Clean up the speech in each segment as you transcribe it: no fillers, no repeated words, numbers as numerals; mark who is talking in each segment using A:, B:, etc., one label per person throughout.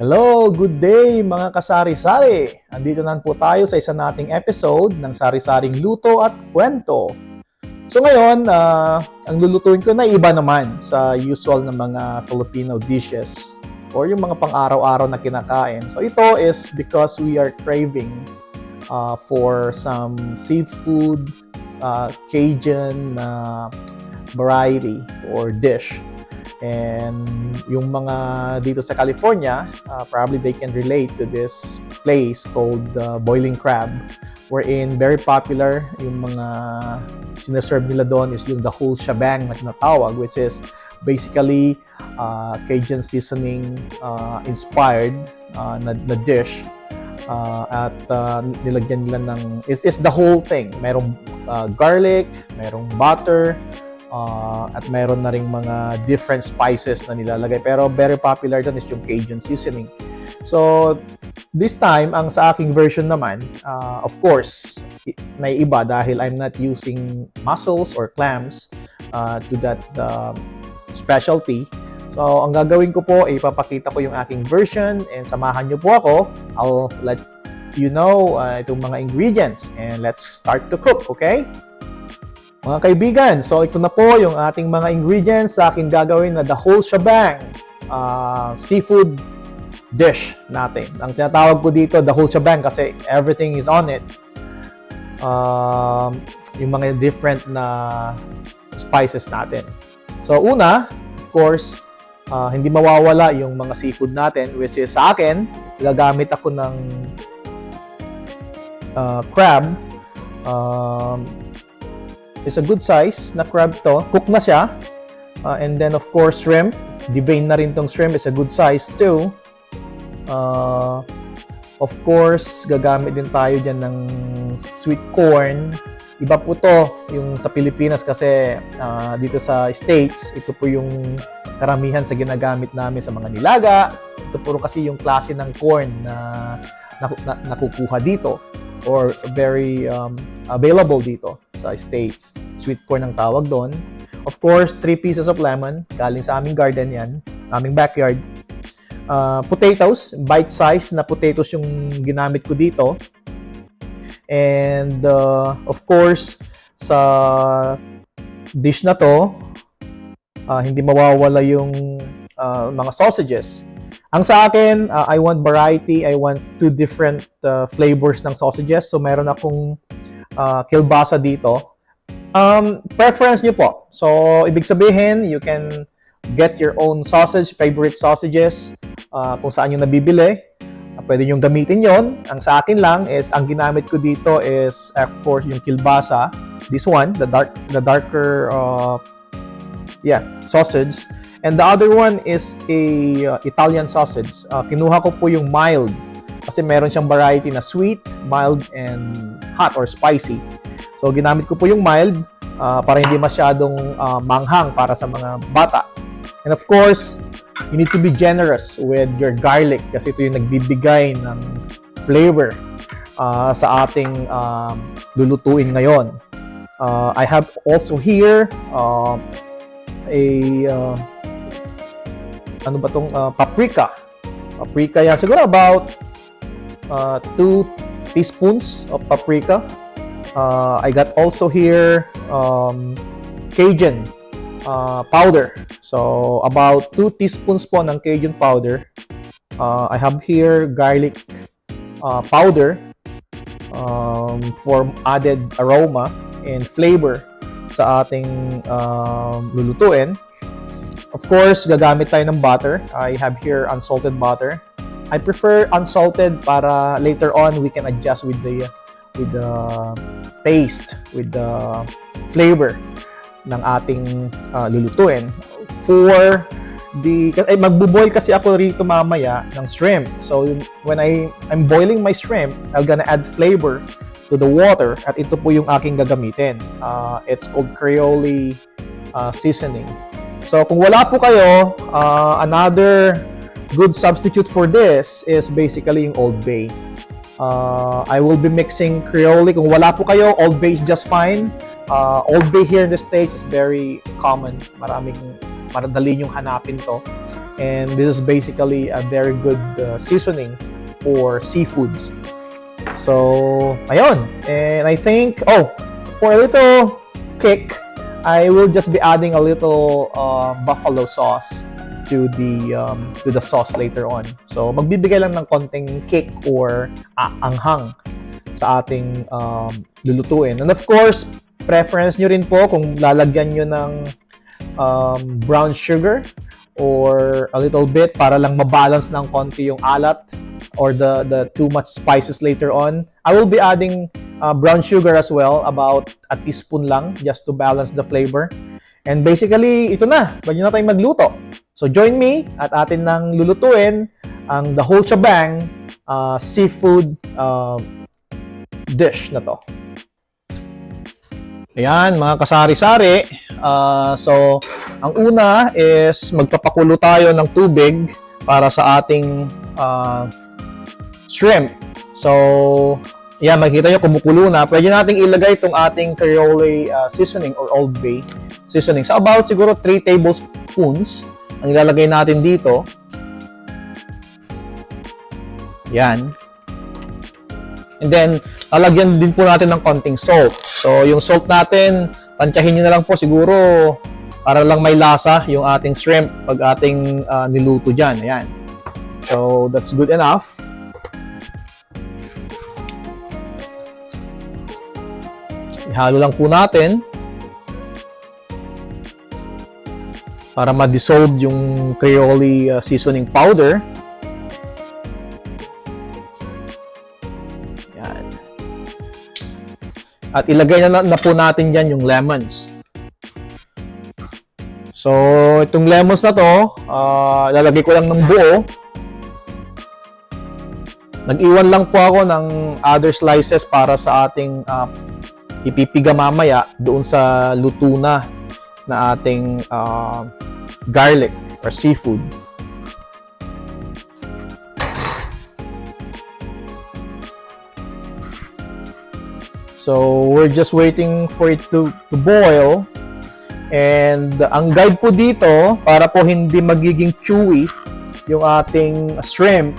A: Hello, good day mga kasari-sari! Andito na po tayo sa isa nating episode ng Sari-Saring Luto at Kwento. So ngayon, ang lulutuin ko na iba naman sa usual na mga Filipino dishes or yung mga pang-araw-araw na kinakain. So ito is because we are craving for some seafood, Cajun variety or dish. And yung mga dito sa California, probably they can relate to this place called Boiling Crab, wherein very popular yung mga sinaserve nila doon is yung the whole shebang na tinatawag, which is basically Cajun seasoning inspired na dish. At nilagyan nila ng, it's the whole thing. Merong garlic, merong butter, at meron na ring mga different spices na nilalagay. Pero very popular doon is yung Cajun seasoning. So, this time, ang sa aking version naman, of course, may iba dahil I'm not using mussels or clams to that specialty. So, ang gagawin ko po, ipapakita ko yung aking version and samahan nyo po ako. I'll let you know itong mga ingredients and let's start to cook, okay? Mga kaibigan, so ito na po yung ating mga ingredients sa aking gagawin na the whole shebang seafood dish natin. Ang tinatawag ko dito, the whole shebang kasi everything is on it. Yung mga different na spices natin. So una, of course, hindi mawawala yung mga seafood natin, which is sa akin, gagamit ako ng crab. It's a good size na crab to. Cook na siya. And then, of course, shrimp. Devein na rin tong shrimp. It's a good size too. Of course, gagamit din tayo dyan ng sweet corn. Iba po to yung sa Pilipinas kasi dito sa States, ito po yung karamihan sa ginagamit namin sa mga nilaga. Ito po kasi yung klase ng corn na nakukuha dito or very available dito sa States. Sweet corn ang tawag doon. Of course, 3 pieces of lemon. Galing sa aming garden yan, aming backyard. Potatoes, bite-size na potatoes yung ginamit ko dito. And of course, sa dish na to, hindi mawawala yung mga sausages. Ang sa akin, I want variety. I want 2 different flavors ng sausages. So, meron akong kielbasa dito. Preference nyo po. So, ibig sabihin, you can get your own sausage, favorite sausages, kung saan nyo nabibili. Pwede nyo gamitin yon. Ang sa akin lang is, ang ginamit ko dito is, of course, yung kielbasa. This one, the darker sausage. And the other one is a Italian sausage. Kinuha ko po yung mild kasi meron siyang variety na sweet, mild, and hot or spicy. So, ginamit ko po yung mild para hindi masyadong manghang para sa mga bata. And of course, you need to be generous with your garlic kasi ito yung nagbibigay ng flavor sa ating lulutuin ngayon. I have also here paprika. Paprika yan. Siguro about 2 teaspoons of paprika. I got also here Cajun powder. So, about 2 teaspoons po ng Cajun powder. I have here garlic powder for added aroma and flavor sa ating lulutuin. Of course, gagamit tayo ng butter. I have here unsalted butter. I prefer unsalted para later on we can adjust with the taste, with the flavor ng ating lulutuin. For magbo-boil kasi ako rito mamaya ng shrimp. So when I'm boiling my shrimp, I'm gonna add flavor to the water at ito po yung aking gagamitin. It's called Creole seasoning. So, kung wala po kayo, another good substitute for this is basically yung Old Bay. I will be mixing Creole. Kung wala po kayo, Old Bay is just fine. Old Bay here in the States is very common. Madali yung hanapin to. And this is basically a very good seasoning for seafoods. So, ayun. And I think, for a little kick, I will just be adding a little buffalo sauce to the sauce later on. So, magbibigay lang ng konting kick or anghang sa ating lulutuin. And of course, preference nyo rin po kung lalagyan nyo ng brown sugar or a little bit para lang mabalance ng konti yung alat or the too much spices later on. I will be adding brown sugar as well, about a teaspoon lang, just to balance the flavor. And basically, ito na. Pwede na tayong magluto. So join me at atin nang lulutuin ang the whole shebang seafood dish na to. Ayan, mga kasari-sari. So, ang una is magpapakulo tayo ng tubig para sa ating shrimp. So, yan, makikita nyo kumukulo na. Pwede nating ilagay itong ating Creole seasoning or Old Bay seasoning. So, about siguro 3 tablespoons ang ilalagay natin dito. Yan. And then, lalagyan din po natin ng konting salt. So, yung salt natin, tansyahin nyo na lang po siguro para lang may lasa yung ating shrimp pag ating niluto dyan. Ayan. So, that's good enough. Ihalo lang po natin para ma-dissolve yung Creole seasoning powder. Yan. At ilagay na po natin dyan yung lemons. So, itong lemons na to, lalagay ko lang ng buo. Nag-iwan lang po ako ng other slices para sa ating ipipiga mamaya doon sa luto na ating garlic or seafood. So, we're just waiting for it to boil. And ang guide po dito, para po hindi magiging chewy yung ating shrimp,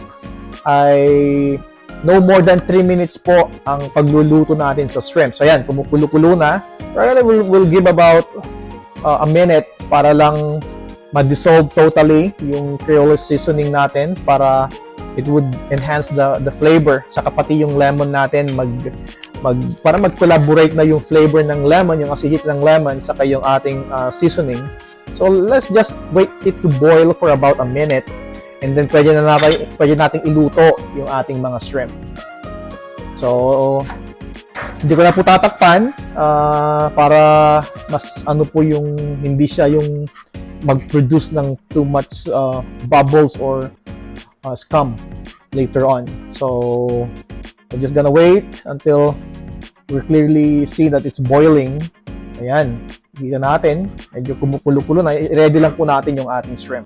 A: ay no more than 3 minutes po ang pagluluto natin sa shrimp. So, ayan, kumukulo-kulo na. We'll give about a minute para lang ma-dissolve totally yung Creole seasoning natin para it would enhance the flavor. Saka pati yung lemon natin para mag-collaborate na yung flavor ng lemon, yung acidity ng lemon, saka yung ating seasoning. So, let's just wait it to boil for about a minute. And then, pwede nating iluto yung ating mga shrimp. So, hindi ko na po tatakpan para mas po yung hindi siya yung mag-produce ng too much bubbles or scum later on. So, we're just gonna wait until we clearly see that it's boiling. Ayan, kita natin. Medyo kumukulo-kulo na. Ready lang po natin yung ating shrimp.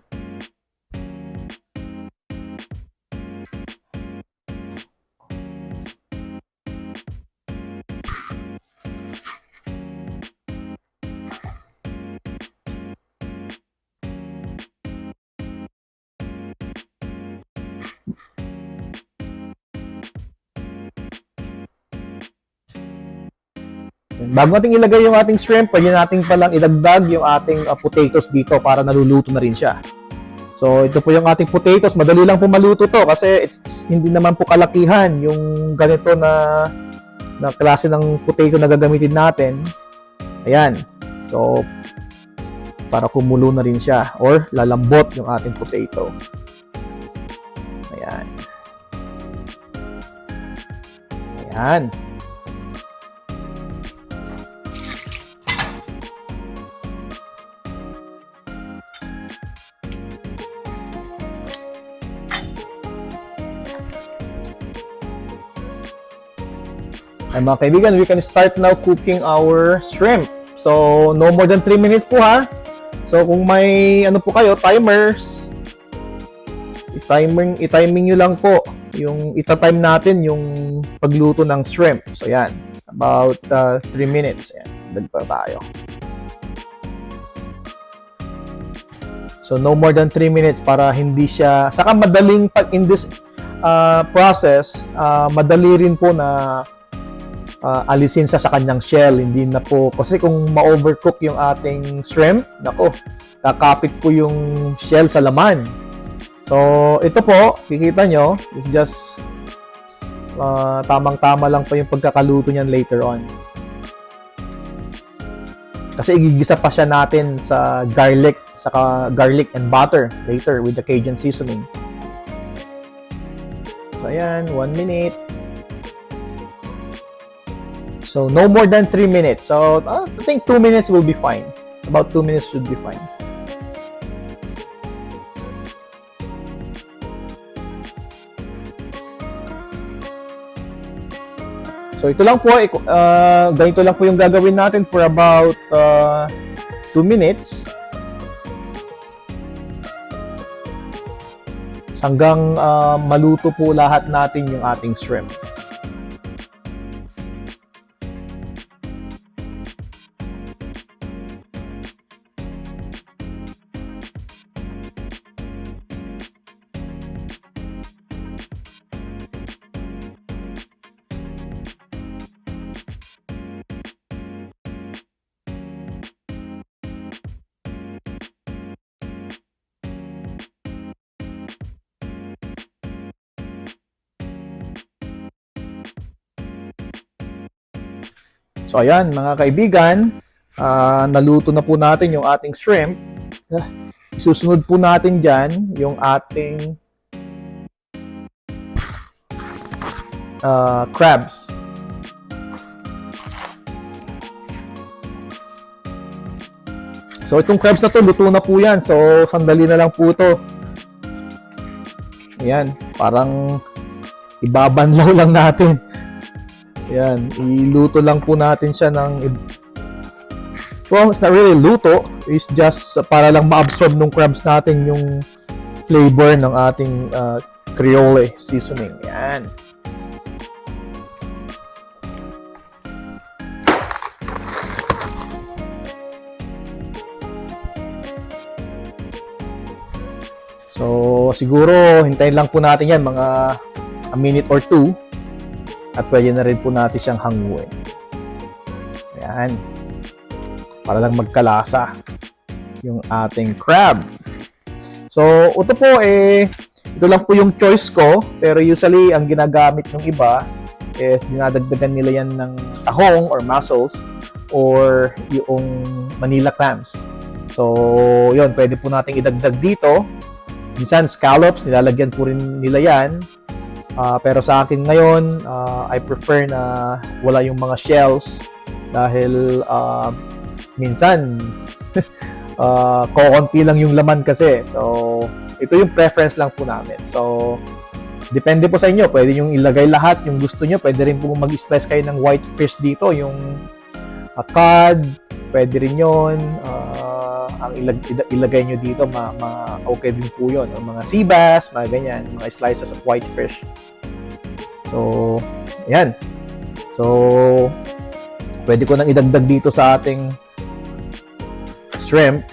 A: Bago natin ilagay yung ating shrimp, pwede natin palang idagdag yung ating potatoes dito para naluluto na rin siya. So, ito po yung ating potatoes. Madali lang po maluto to kasi hindi naman po kalakihan yung ganito na klase ng potato na gagamitin natin. Ayan. So, para kumulo na rin siya or lalambot yung ating potato. Ayan. Ayan. Ay mga kaibigan, we can start now cooking our shrimp. So, no more than 3 minutes po ha. So, kung may po kayo, timers, i-timing nyo lang po yung ita-time natin yung pagluto ng shrimp. So, yan. About 3 minutes. Yan. Dagdag tayo. So no more than 3 minutes para hindi siya, saka madaling pag in this process, madali rin po na alisin sa kanyang shell. Hindi na po, kasi kung ma-overcook yung ating shrimp, nako, kakapit po yung shell sa laman. So ito po, kikita nyo, it's just tamang-tama lang po yung pagkakaluto niyan later on. Kasi igigisa pa siya natin sa garlic, saka garlic and butter later with the Cajun seasoning. So ayan, 1 minute. So no more than 3 minutes. So I think 2 minutes will be fine. About 2 minutes should be fine. So ito lang po, ganito lang po yung gagawin natin for about 2 minutes. Hanggang maluto po lahat natin yung ating shrimp. So ayan mga kaibigan, naluto na po natin yung ating shrimp. Isusunod po natin dyan yung ating crabs. So itong crabs na to, luto na po yan. So sandali na lang po ito. Ayan, parang ibabanlaw lang natin. Ayan, iluto lang po natin siya ng... Well, it's not really luto. It's just para lang ma-absorb ng crabs natin yung flavor ng ating Creole seasoning. Ayan. So, siguro, hintayin lang po natin yan mga a minute or 2. At pwede na rin po natin siyang hanguin. Ayan. Para lang magkalasa yung ating crab. So, ito po ito lang po yung choice ko. Pero usually, ang ginagamit ng iba is dinadagdagan nila yan ng tahong or mussels or yung Manila clams. So, yun, pwede po natin idagdag dito. Minsan, scallops, nilalagyan po rin nila yan. Pero sa akin ngayon, I prefer na wala yung mga shells dahil minsan kokonti lang yung laman kasi. So, ito yung preference lang po namin. So, depende po sa inyo. Pwede yung ilagay lahat yung gusto nyo. Pwede rin po mag-slice kayo ng white fish dito. Yung cod, pwede rin yun. Ang ilagay nyo dito, okay din po yun. Mga sea bass, mga ganyan. Mga slices of white fish. So, ayan. So, pwede ko nang idagdag dito sa ating shrimp.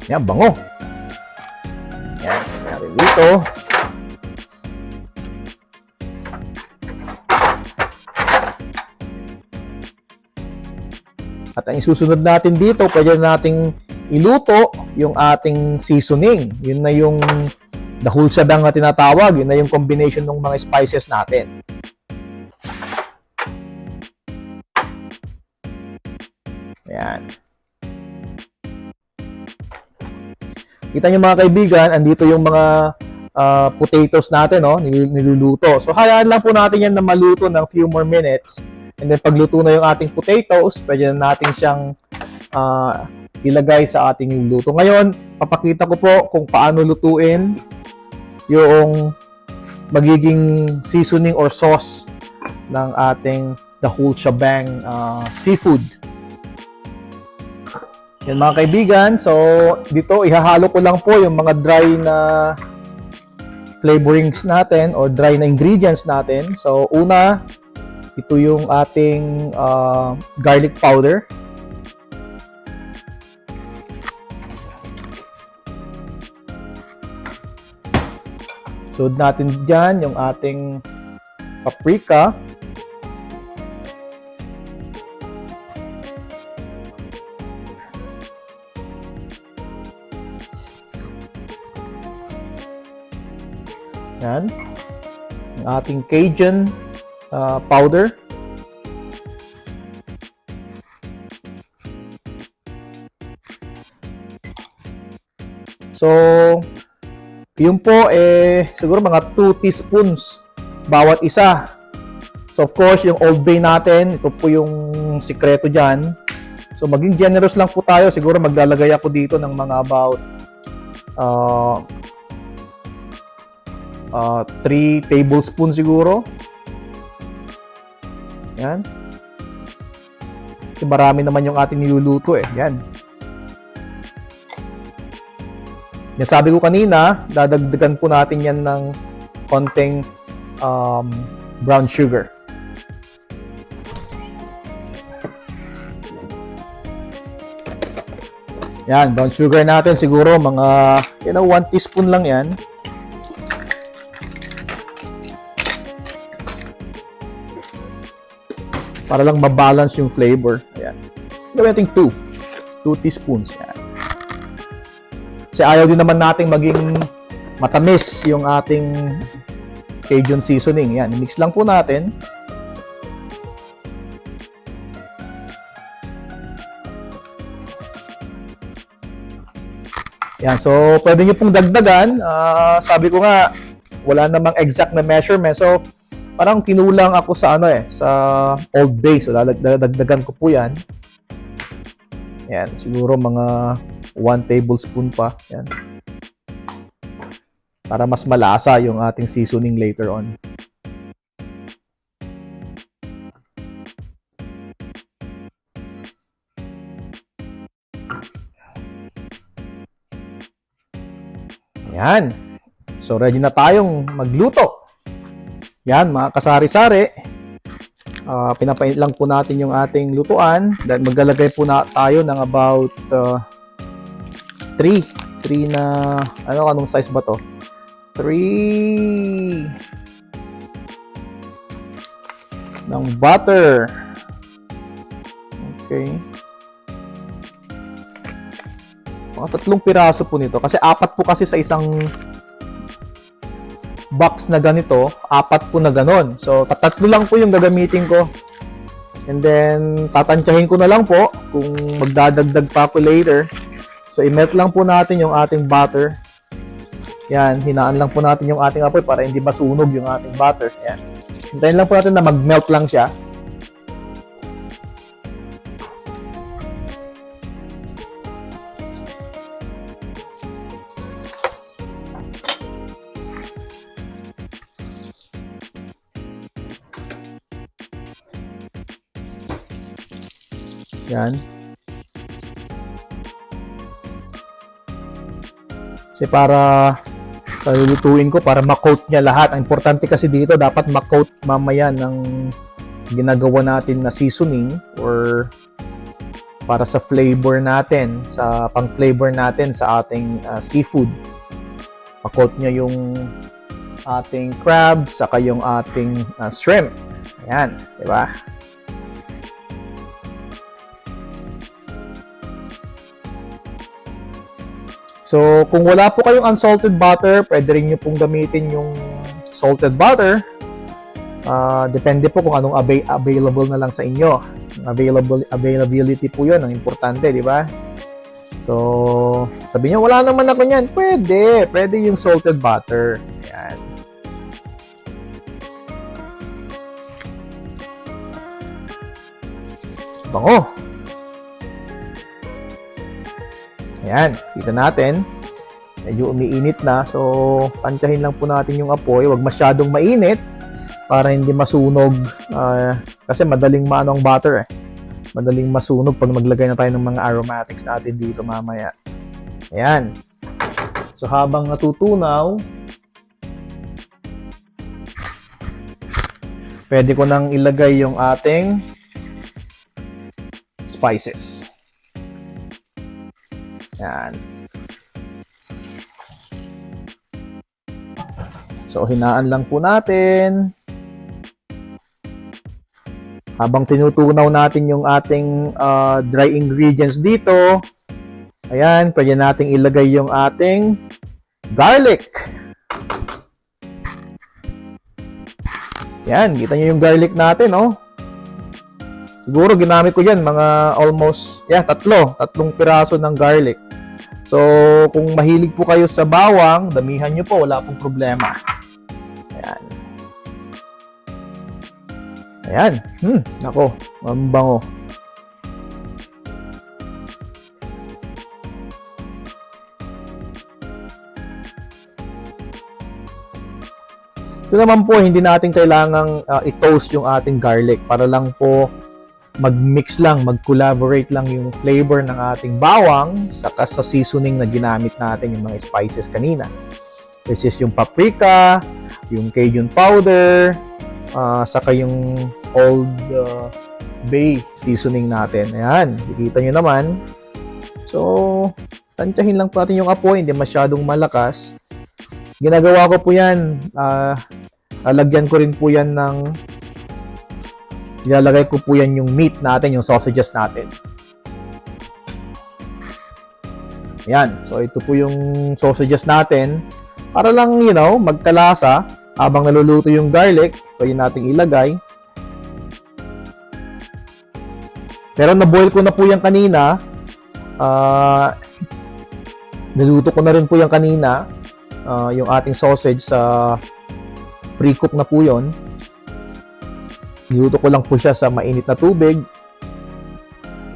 A: Yan, bango. Yan, natin dito. At ang isusunod natin dito, pwede nating iluto yung ating seasoning. Yun na yung the hulsadang na tinatawag. Yun na yung combination ng mga spices natin. Ayan. Kita nyo mga kaibigan, andito yung mga potatoes natin, no? Niluluto. So, hayaan lang po natin yan na maluto ng few more minutes. And then, pagluto na yung ating potatoes, pwede na natin siyang ilagay sa ating luto. Ngayon, papakita ko po kung paano lutuin yung magiging seasoning or sauce ng ating the whole shebang seafood. Yan mga kaibigan, so dito ihahalo ko lang po yung mga dry na flavorings natin or dry na ingredients natin. So, una, ito yung ating garlic powder. So, natin dyan yung ating paprika. Yan. Ang ating Cajun powder. So, yun po, siguro mga 2 teaspoons bawat isa. So, of course, yung Old Bay natin, ito po yung sikreto dyan. So, maging generous lang po tayo. Siguro maglalagay ako dito ng mga about 3 tablespoons siguro. Yan. Kasi marami naman yung ating niluluto Yan. Yung sabi ko kanina, dadagdagan po natin yan ng konting brown sugar. Yan, brown sugar natin siguro mga 1 teaspoon lang yan. Para lang mabalance yung flavor. Ayan. Gawin natin 2 teaspoons. Yan. Kasi ayaw din naman nating maging matamis yung ating Cajun seasoning. Yan, mix lang po natin. Yan, so pwede nyo pong dagdagan. Sabi ko nga, wala namang exact na measurement. So, parang kinulang ako sa sa Old Bay. So, dagdagan ko po yan. Yan, siguro mga 1 tablespoon pa. Yan. Para mas malasa yung ating seasoning later on. Yan. So, ready na tayong magluto. Yan, mga kasari-sari. Pinapainit lang po natin yung ating lutuan. Then, maglalagay po na tayo ng about 3 na, anong size ba to? 3 ng butter. Okay. Mga 3 piraso po nito. Kasi 4 po kasi sa isang box na ganito. 4 po na ganon. So, 3 lang po yung gagamitin ko. And then, tatansyahin ko na lang po kung magdadagdag pa ako later. So, i-melt lang po natin yung ating butter. Yan, hinaan lang po natin yung ating apoy para hindi masunog yung ating butter. Yan. Hintayin lang po natin na mag-melt lang siya. Yan. Kasi para lulutuin ko, para ma-coat niya lahat. Ang importante kasi dito, dapat ma-coat mamaya ng ginagawa natin na seasoning or para sa flavor natin, sa pang-flavor natin sa ating seafood. Ma-coat niya yung ating crab, saka yung ating shrimp. Ayan, di ba? So, kung wala po kayong unsalted butter, pwede rin nyo pong gamitin yung salted butter. Depende po kung anong available na lang sa inyo. Availability po yun, ang importante, di ba? So, sabi nyo, wala naman ako niyan. Pwede yung salted butter. Ayan. Bango. Ayan, kita natin. Medyo umiinit na. So, tansyahin lang po natin yung apoy. Huwag masyadong mainit para hindi masunog. Kasi madaling maano ang butter Madaling masunog pag maglagay na tayo ng mga aromatics natin dito mamaya. Ayan. So, habang natutunaw, pwede ko nang ilagay yung ating spices. Yan. So, hinaan lang po natin. Habang tinutunaw natin yung ating dry ingredients dito, ayan, pwede nating ilagay yung ating garlic. Yan, kita nyo yung garlic natin, oh. Siguro ginamit ko yan mga almost, tatlong piraso ng garlic. So, kung mahilig po kayo sa bawang, damihan nyo po, wala pong problema. Ayan. Ayan. Nako, ang bango. Ito naman po, hindi natin kailangang i-toast yung ating garlic para lang po mag-mix lang, mag-collaborate lang yung flavor ng ating bawang saka sa seasoning na ginamit natin, yung mga spices kanina. This is yung paprika, yung Cajun powder, saka yung Old Bay seasoning natin. Ayan, nakikita nyo naman. So, tansyahin lang po natin yung apoy, hindi masyadong malakas. Ginagawa ko po yan, lalagyan ko rin po yan ng ilalagay ko po yan yung meat natin, yung sausages natin. Ayan. So, ito po yung sausages natin. Para lang, magkalasa. Habang naluluto yung garlic, pwede nating ilagay. Pero naboil ko na po yan kanina. Naluto ko na rin po yan kanina. Yung ating sausage sa pre-cook na po yun. Niluto ko lang po siya sa mainit na tubig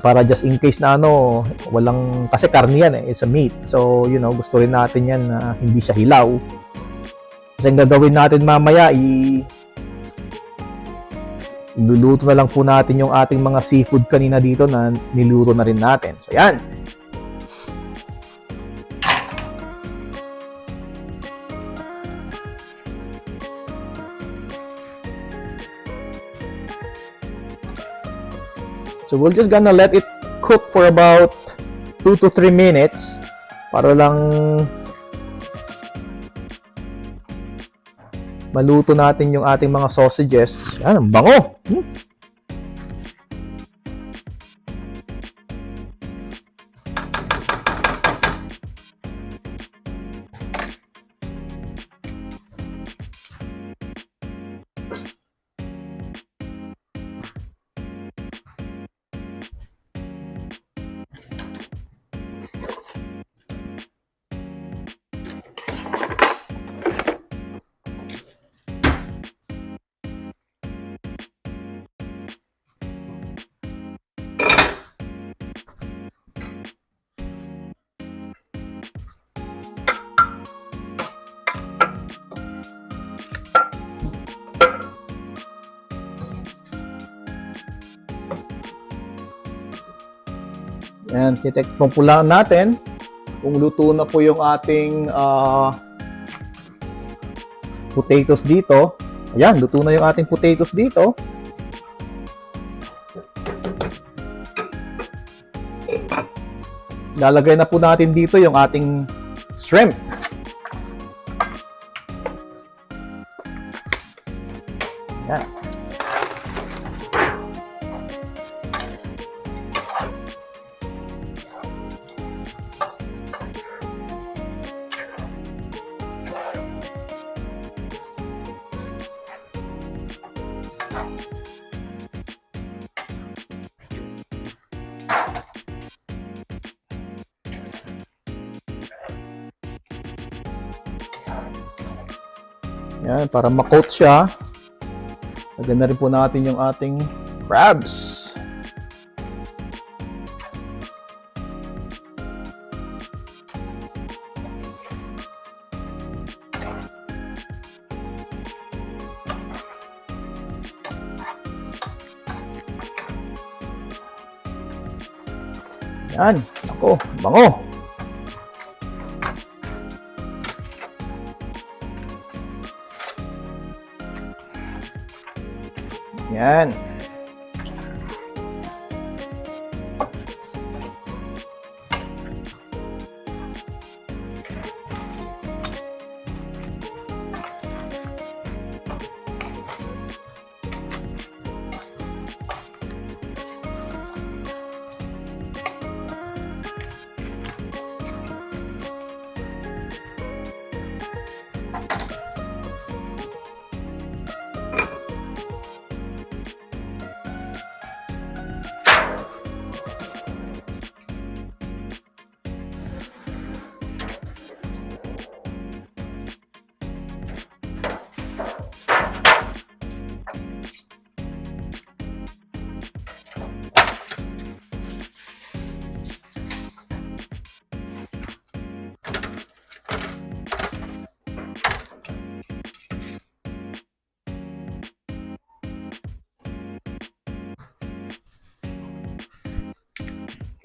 A: para just in case na walang, kasi karne yan it's a meat. So, gusto rin natin yan na hindi siya hilaw. Kasi ang gagawin natin mamaya, iluluto na lang po natin yung ating mga seafood kanina dito na niluto na rin natin. So, yan. So, we're just gonna let it cook for about 2 to 3 minutes para lang maluto natin yung ating mga sausages. Yan, ang bango! Ayan, titek po lang natin kung luto na po yung ating potatoes dito. Ayan, luto na yung ating potatoes dito. Lalagay na po natin dito yung ating shrimp. Ayan. Yan, para ma-coat siya. Lagyan na rin po natin yung ating crabs. Yan, ako, bango. Yan.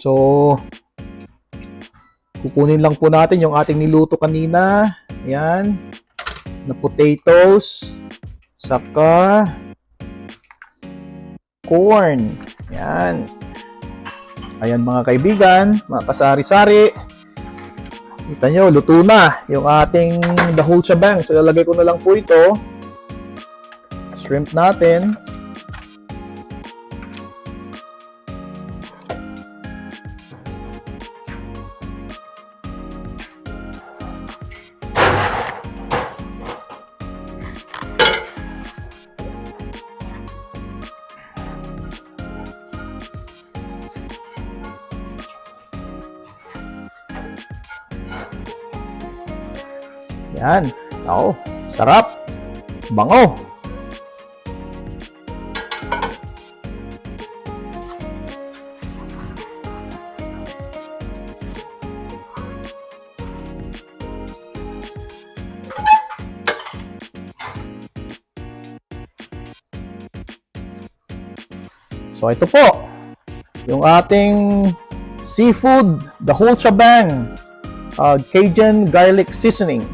A: So, kukunin lang po natin yung ating niluto kanina. Ayan. Na potatoes. Saka corn. Ayan. Ayan mga kaibigan, mga kasari-sari. Kita nyo, luto na yung ating the whole shebang. So, lalagay ko na lang po ito. Shrimp natin. Yan. Ako, sarap. Bango. So, ito po. Yung ating seafood, the whole shebang. Cajun garlic seasoning.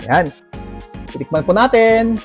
A: Yan. Titikman po natin.